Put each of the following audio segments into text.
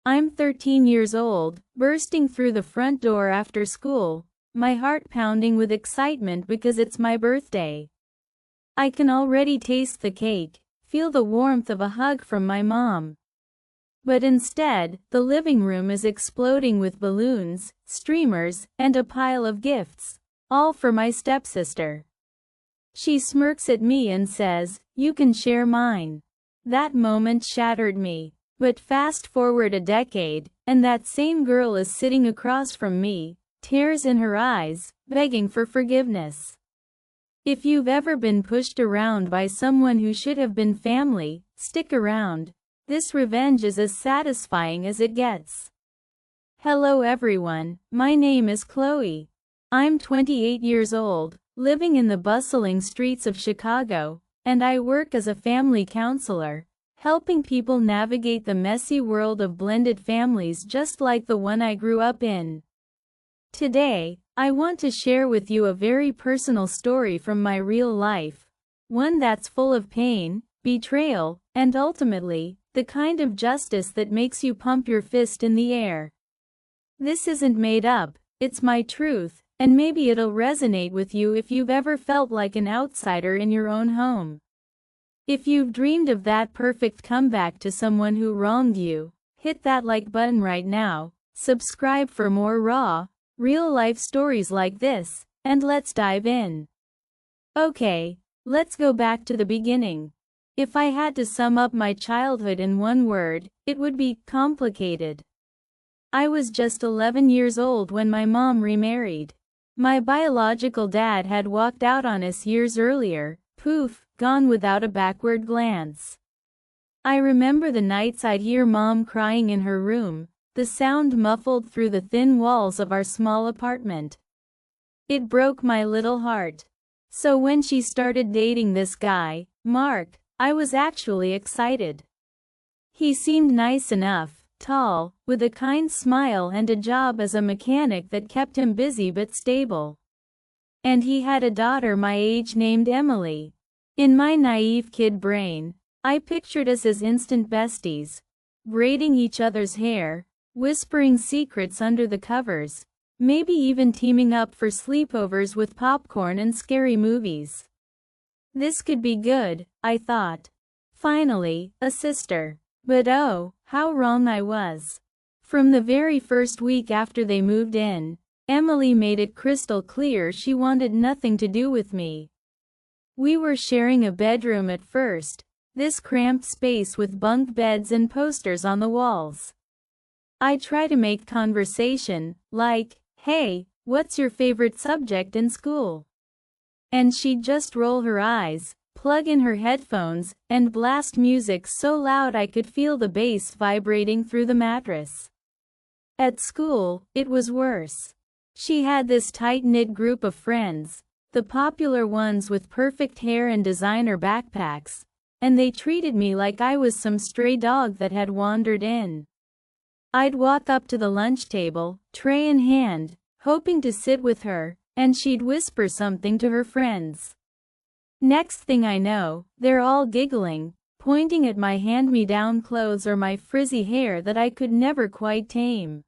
I'm 13 years old, bursting through the front door after school, my heart pounding with excitement because it's my birthday. I can already taste the cake, feel the warmth of a hug from my mom. But instead, the living room is exploding with balloons, streamers, and a pile of gifts, all for my stepsister. She smirks at me and says, "You can share mine." That moment shattered me. But fast forward a decade, and that same girl is sitting across from me, tears in her eyes, begging for forgiveness. If you've ever been pushed around by someone who should have been family, stick around. This revenge is as satisfying as it gets. Hello everyone, my name is Chloe. I'm 28 years old, living in the bustling streets of Chicago, and I work as a family counselor, helping people navigate the messy world of blended families just like the one I grew up in. Today, I want to share with you a very personal story from my real life, one that's full of pain, betrayal, and ultimately, the kind of justice that makes you pump your fist in the air. This isn't made up, it's my truth, and maybe it'll resonate with you if you've ever felt like an outsider in your own home. If you've dreamed of that perfect comeback to someone who wronged you, hit that like button right now, subscribe for more raw, real-life stories like this, and let's dive in. Okay, let's go back to the beginning. If I had to sum up my childhood in one word, it would be complicated. I was just 11 years old when my mom remarried. My biological dad had walked out on us years earlier, poof, gone without a backward glance. I remember the nights I'd hear Mom crying in her room, the sound muffled through the thin walls of our small apartment. It broke my little heart. So when she started dating this guy, Mark, I was actually excited. He seemed nice enough, tall, with a kind smile and a job as a mechanic that kept him busy but stable. And he had a daughter my age named Emily. In my naive kid brain, I pictured us as instant besties, braiding each other's hair, whispering secrets under the covers, maybe even teaming up for sleepovers with popcorn and scary movies. This could be good, I thought. Finally, a sister. But oh, how wrong I was. From the very first week after they moved in, Emily made it crystal clear she wanted nothing to do with me. We were sharing a bedroom at first, this cramped space with bunk beds and posters on the walls. I try to make conversation, like, "Hey, what's your favorite subject in school?" And she'd just roll her eyes, plug in her headphones, and blast music so loud I could feel the bass vibrating through the mattress. At school, it was worse. She had this tight-knit group of friends, the popular ones with perfect hair and designer backpacks, and they treated me like I was some stray dog that had wandered in. I'd walk up to the lunch table, tray in hand, hoping to sit with her, and she'd whisper something to her friends. Next thing I know, they're all giggling, pointing at my hand-me-down clothes or my frizzy hair that I could never quite tame.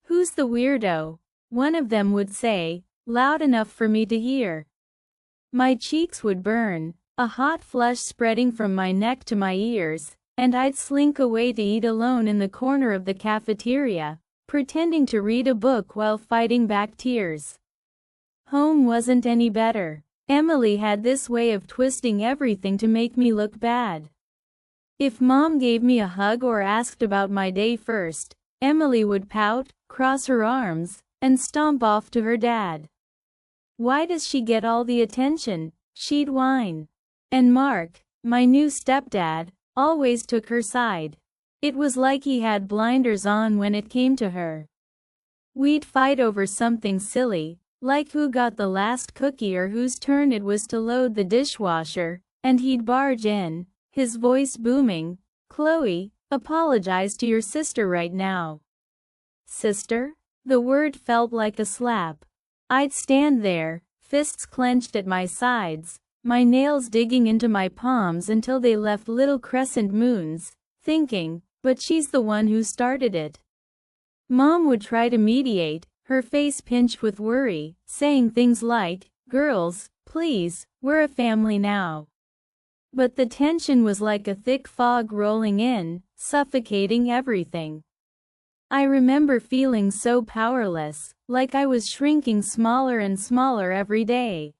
"Who's the weirdo?" one of them would say, loud enough for me to hear. My cheeks would burn, a hot flush spreading from my neck to my ears, and I'd slink away to eat alone in the corner of the cafeteria, pretending to read a book while fighting back tears. Home wasn't any better. Emily had this way of twisting everything to make me look bad. If Mom gave me a hug or asked about my day first, Emily would pout, cross her arms, and stomp off to her dad. "Why does she get all the attention?" she'd whine. And Mark, my new stepdad, always took her side. It was like he had blinders on when it came to her. We'd fight over something silly, like who got the last cookie or whose turn it was to load the dishwasher, and he'd barge in, his voice booming, "Chloe, apologize to your sister right now." Sister? The word felt like a slap. I'd stand there, fists clenched at my sides, my nails digging into my palms until they left little crescent moons, thinking, But she's the one who started it. Mom would try to mediate, her face pinched with worry, saying things like, "Girls, please, we're a family now." But the tension was like a thick fog rolling in, suffocating everything. I remember feeling so powerless, like I was shrinking smaller and smaller every day.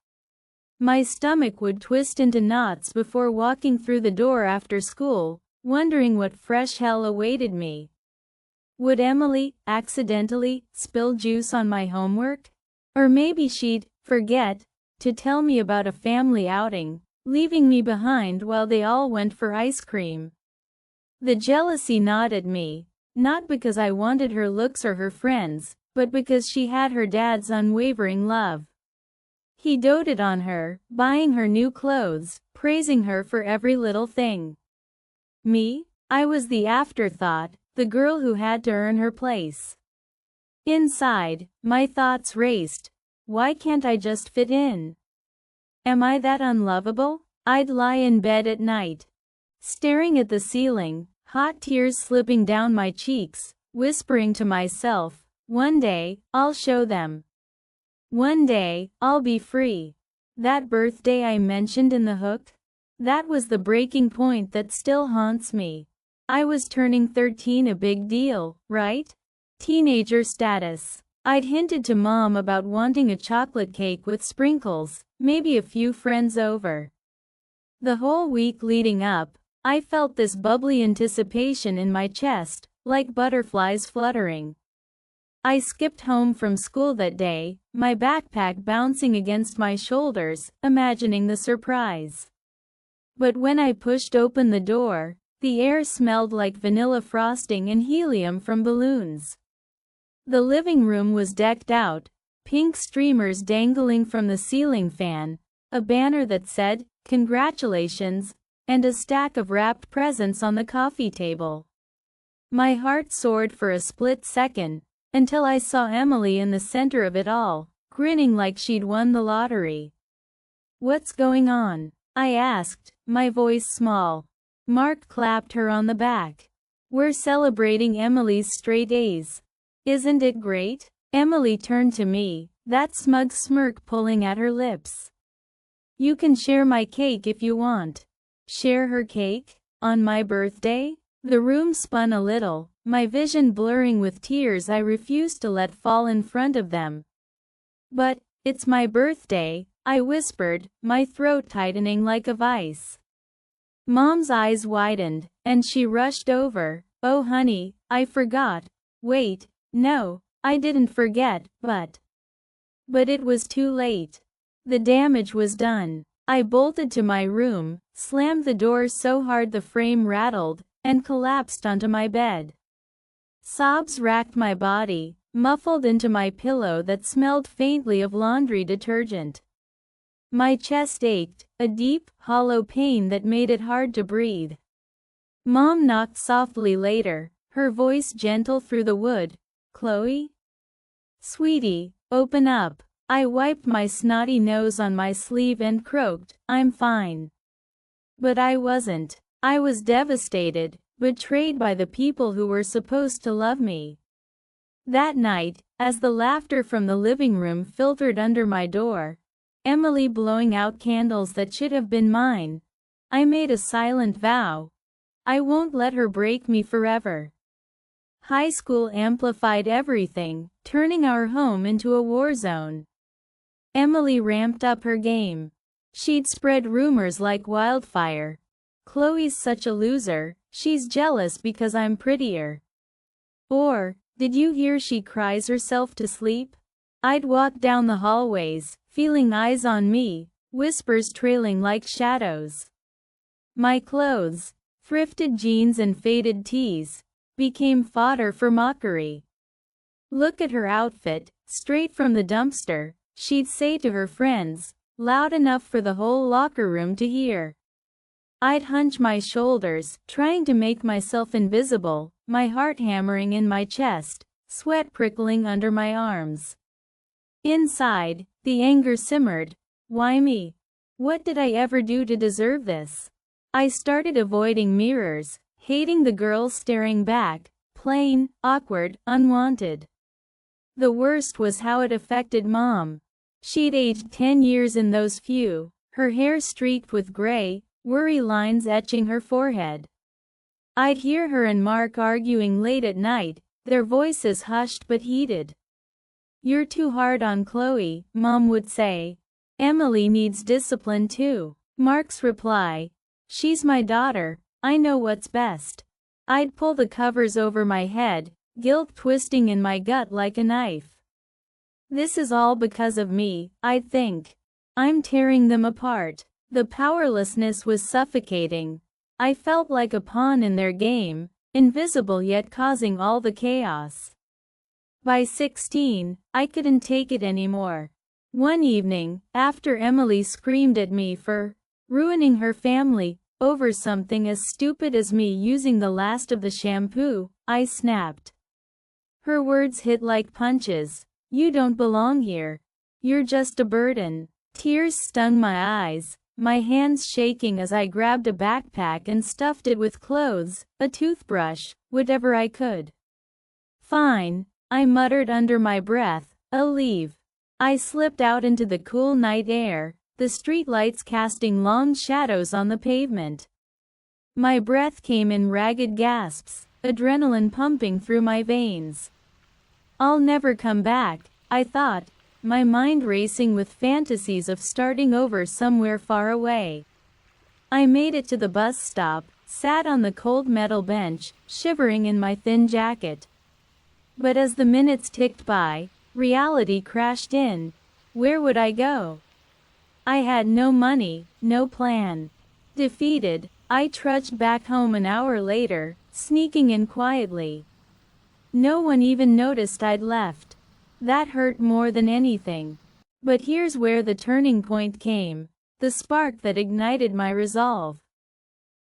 My stomach would twist into knots before walking through the door after school, wondering what fresh hell awaited me. Would Emily accidentally spill juice on my homework? Or maybe she'd forget to tell me about a family outing, leaving me behind while they all went for ice cream. The jealousy gnawed at me, not because I wanted her looks or her friends, but because she had her dad's unwavering love. He doted on her, buying her new clothes, praising her for every little thing. Me? I was the afterthought, the girl who had to earn her place. Inside, my thoughts raced. Why can't I just fit in? Am I that unlovable? I'd lie in bed at night, staring at the ceiling, hot tears slipping down my cheeks, whispering to myself, one day, I'll show them. One day, I'll be free. That birthday I mentioned in the hook? That was the breaking point that still haunts me. I was turning 13, a big deal, right? Teenager status. I'd hinted to Mom about wanting a chocolate cake with sprinkles, maybe a few friends over. The whole week leading up, I felt this bubbly anticipation in my chest, like butterflies fluttering. I skipped home from school that day, my backpack bouncing against my shoulders, imagining the surprise. But when I pushed open the door, the air smelled like vanilla frosting and helium from balloons. The living room was decked out, pink streamers dangling from the ceiling fan, a banner that said, "Congratulations," and a stack of wrapped presents on the coffee table. My heart soared for a split second, until I saw Emily in the center of it all, grinning like she'd won the lottery. "What's going on?" I asked, my voice small. Mark clapped her on the back. "We're celebrating Emily's straight A's. Isn't it great?" Emily turned to me, that smug smirk pulling at her lips. "You can share my cake if you want." Share her cake? On my birthday? The room spun a little, my vision blurring with tears I refused to let fall in front of them. "But, it's my birthday," I whispered, my throat tightening like a vice. Mom's eyes widened, and she rushed over. "Oh honey, I forgot." "Wait, no, I didn't forget, but it was too late. The damage was done." I bolted to my room, slammed the door so hard the frame rattled, and collapsed onto my bed. Sobs racked my body, muffled into my pillow that smelled faintly of laundry detergent. My chest ached, a deep, hollow pain that made it hard to breathe. Mom knocked softly later, her voice gentle through the wood. "Chloe? Sweetie, open up." I wiped my snotty nose on my sleeve and croaked, "I'm fine." But I wasn't. I was devastated, betrayed by the people who were supposed to love me. That night, as the laughter from the living room filtered under my door, Emily blowing out candles that should have been mine, I made a silent vow. I won't let her break me forever. High school amplified everything, turning our home into a war zone. Emily ramped up her game. She'd spread rumors like wildfire. "Chloe's such a loser, she's jealous because I'm prettier." Or, "Did you hear she cries herself to sleep?" I'd walk down the hallways, feeling eyes on me, whispers trailing like shadows. My clothes, thrifted jeans and faded tees, became fodder for mockery. "Look at her outfit, straight from the dumpster," she'd say to her friends, loud enough for the whole locker room to hear. I'd hunch my shoulders, trying to make myself invisible, my heart hammering in my chest, sweat prickling under my arms. Inside, the anger simmered. Why me? What did I ever do to deserve this? I started avoiding mirrors, hating the girls staring back, plain, awkward, unwanted. The worst was how it affected Mom. She'd aged 10 years in those few, her hair streaked with gray, worry lines etching her forehead. I'd hear her and Mark arguing late at night, their voices hushed but heated. "You're too hard on Chloe," Mom would say. "Emily needs discipline too." Mark's reply, "She's my daughter, I know what's best." I'd pull the covers over my head, guilt twisting in my gut like a knife. This is all because of me, I'd think. I'm tearing them apart. The powerlessness was suffocating. I felt like a pawn in their game, invisible yet causing all the chaos. By 16, I couldn't take it anymore. One evening, after Emily screamed at me for ruining her family over something as stupid as me using the last of the shampoo, I snapped. Her words hit like punches. "You don't belong here. You're just a burden." Tears stung my eyes, my hands shaking as I grabbed a backpack and stuffed it with clothes, a toothbrush, whatever I could. "Fine," I muttered under my breath, "I'll leave." I slipped out into the cool night air, the street lights casting long shadows on the pavement. My breath came in ragged gasps, adrenaline pumping through my veins. I'll never come back, I thought, my mind racing with fantasies of starting over somewhere far away. I made it to the bus stop, sat on the cold metal bench, shivering in my thin jacket. But as the minutes ticked by, reality crashed in. Where would I go? I had no money, no plan. Defeated, I trudged back home an hour later, sneaking in quietly. No one even noticed I'd left. That hurt more than anything. But here's where the turning point came, the spark that ignited my resolve.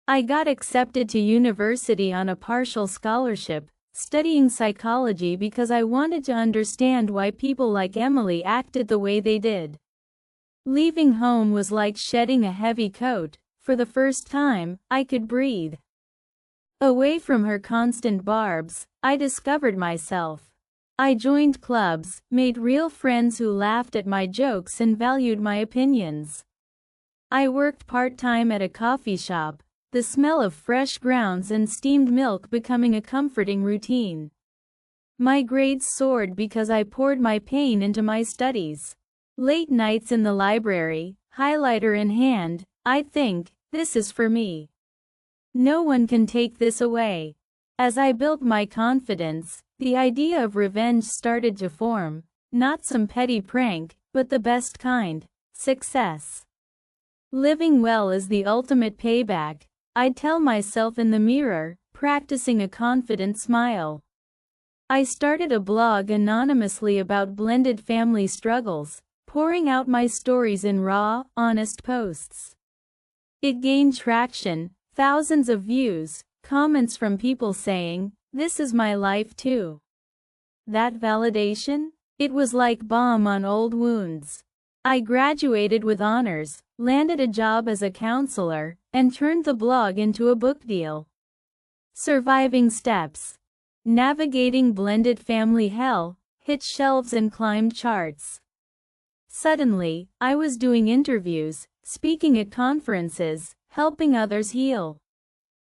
I got accepted to university on a partial scholarship, studying psychology because I wanted to understand why people like Emily acted the way they did. Leaving home was like shedding a heavy coat. For the first time, I could breathe. Away from her constant barbs, I discovered myself. I joined clubs, made real friends who laughed at my jokes and valued my opinions. I worked part-time at a coffee shop, the smell of fresh grounds and steamed milk becoming a comforting routine. My grades soared because I poured my pain into my studies. Late nights in the library, highlighter in hand, I'd think, "This is for me. No one can take this away." As I built my confidence, the idea of revenge started to form, not some petty prank, but the best kind, success. Living well is the ultimate payback, I'd tell myself in the mirror, practicing a confident smile. I started a blog anonymously about blended family struggles, pouring out my stories in raw, honest posts. It gained traction, thousands of views, comments from people saying, "This is my life too." That validation? It was like balm on old wounds. I graduated with honors, landed a job as a counselor, and turned the blog into a book deal. Surviving steps. Navigating blended family hell, hit shelves and climbed charts. Suddenly, I was doing interviews, speaking at conferences, helping others heal.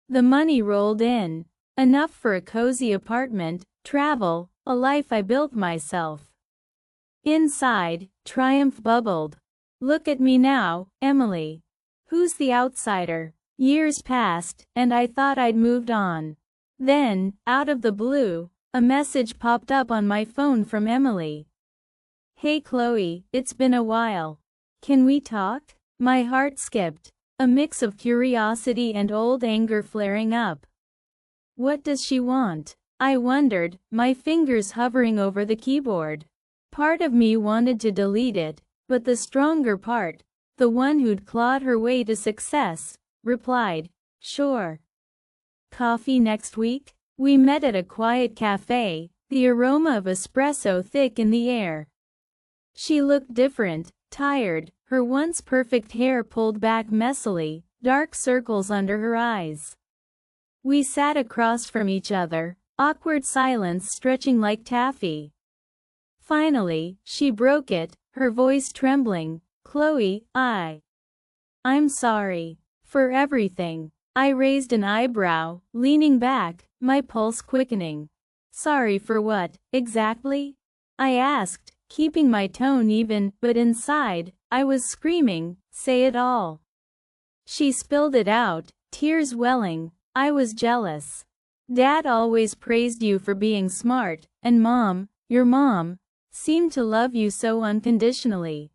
The money rolled in, enough for a cozy apartment, travel, a life I built myself. Inside, triumph bubbled. "Look at me now, Emily. Who's the outsider?" Years passed, and I thought I'd moved on. Then, out of the blue, a message popped up on my phone from Emily. "Hey Chloe, it's been a while. Can we talk?" My heart skipped, a mix of curiosity and old anger flaring up. What does she want? I wondered, my fingers hovering over the keyboard. Part of me wanted to delete it, but the stronger part, the one who'd clawed her way to success, replied, "Sure. Coffee next week?" We met at a quiet cafe, the aroma of espresso thick in the air. She looked different, tired, her once perfect hair pulled back messily, dark circles under her eyes. We sat across from each other, awkward silence stretching like taffy. Finally, she broke it, her voice trembling. "Chloe, I'm sorry. For everything." I raised an eyebrow, leaning back, my pulse quickening. "Sorry for what, exactly?" I asked, keeping my tone even, but inside, I was screaming, "Say it all." She spilled it out, tears welling. "I was jealous. Dad always praised you for being smart, and Mom, your mom, seemed to love you so unconditionally.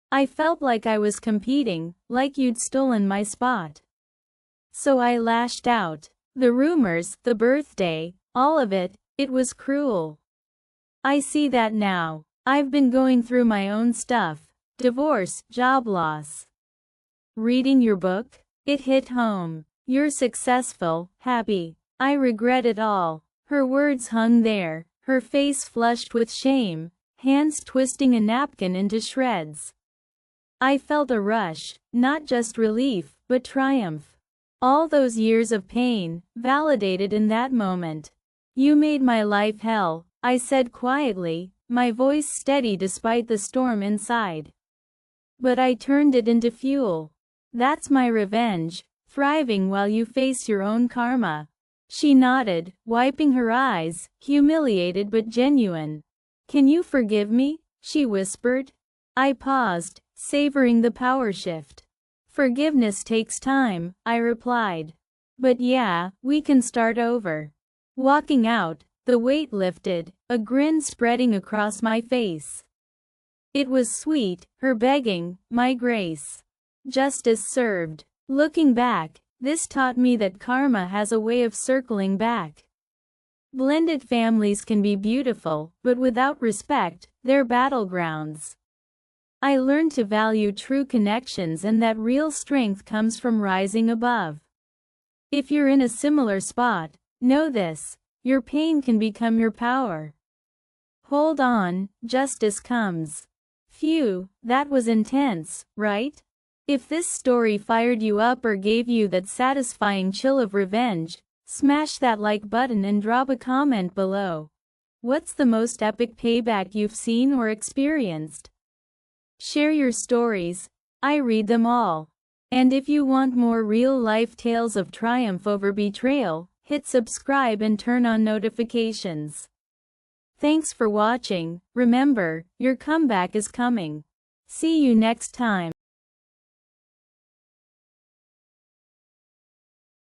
I felt like I was competing, like you'd stolen my spot. So I lashed out. The rumors, the birthday, all of it, it was cruel. I see that now. I've been going through my own stuff. Divorce, job loss. Reading your book? It hit home. You're successful, happy. I regret it all." Her words hung there, her face flushed with shame, hands twisting a napkin into shreds. I felt a rush, not just relief, but triumph. All those years of pain, validated in that moment. "You made my life hell," I said quietly, my voice steady despite the storm inside. "But I turned it into fuel. That's my revenge, thriving while you face your own karma." She nodded, wiping her eyes, humiliated but genuine. "Can you forgive me?" she whispered. I paused, savoring the power shift. "Forgiveness takes time," I replied. "But yeah, we can start over." Walking out, the weight lifted, a grin spreading across my face. It was sweet, her begging, my grace. Justice served. Looking back, this taught me that karma has a way of circling back. Blended families can be beautiful, but without respect, they're battlegrounds. I learned to value true connections and that real strength comes from rising above. If you're in a similar spot, know this: your pain can become your power. Hold on, justice comes. Phew, that was intense, right? If this story fired you up or gave you that satisfying chill of revenge, smash that like button and drop a comment below. What's the most epic payback you've seen or experienced? Share your stories. I read them all. And if you want more real-life tales of triumph over betrayal, hit subscribe and turn on notifications. Thanks for watching. Remember, your comeback is coming. See you next time.